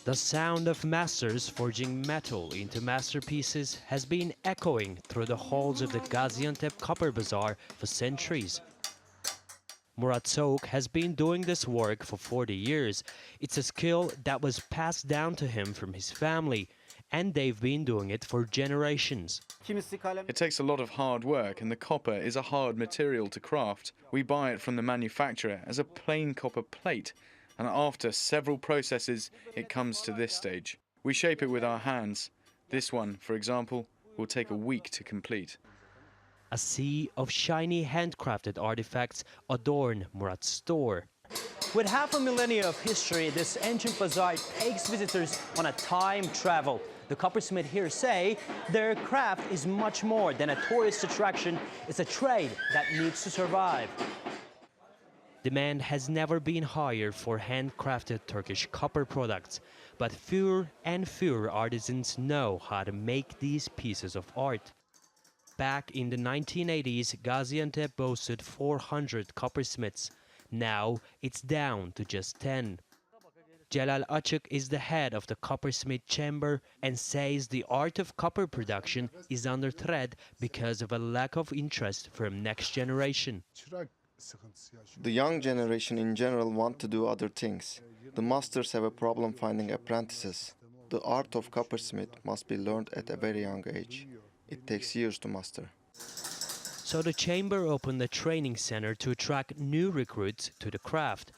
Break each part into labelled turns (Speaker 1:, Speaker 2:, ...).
Speaker 1: The sound of masters forging metal into masterpieces has been echoing through the halls of the Gaziantep copper bazaar for centuries. Murat Soguk has been doing this work for 40 years. It's a skill that was passed down to him from his family, and they've been doing it for generations.
Speaker 2: It takes a lot of hard work, and the copper is a hard material to craft. We buy it from the manufacturer as a plain copper plate, and after several processes, it comes to this stage. We shape it with our hands. This one, for example, will take a week to complete.
Speaker 1: A sea of shiny handcrafted artifacts adorn Murat's store.
Speaker 3: With half a millennia of history, this ancient bazaar takes visitors on a time travel. The coppersmiths here say their craft is much more than a tourist attraction. It's a trade that needs to survive.
Speaker 1: Demand has never been higher for handcrafted Turkish copper products, but fewer and fewer artisans know how to make these pieces of art. Back in the 1980s, Gaziantep boasted 400 coppersmiths. Now it's down to just 10. Celal Açık is the head of the coppersmith chamber and says the art of copper production is under threat because of a lack of interest from next generation.
Speaker 4: The young generation in general want to do other things. The masters have a problem finding apprentices. The art of coppersmith must be learned at a very young age. It takes years to master.
Speaker 1: So the chamber opened a training center to attract new recruits to the craft.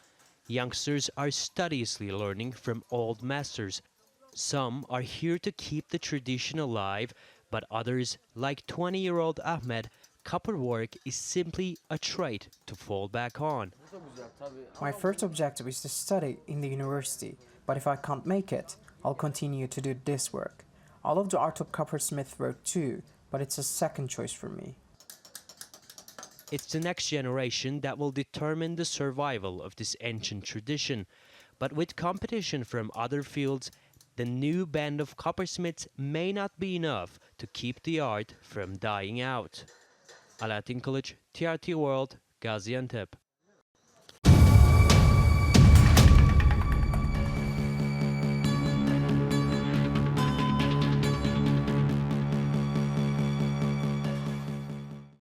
Speaker 1: Youngsters are studiously learning from old masters. Some are here to keep the tradition alive, but others, like 20-year-old Ahmet, copper work is simply a trade to fall back on.
Speaker 5: My first objective is to study in the university, but if I can't make it, I'll continue to do this work. I love the art of coppersmith work too, but it's a second choice for me.
Speaker 1: It's the next generation that will determine the survival of this ancient tradition. But with competition from other fields, the new band of coppersmiths may not be enough to keep the art from dying out. Alaattin Kilic, TRT World, Gaziantep.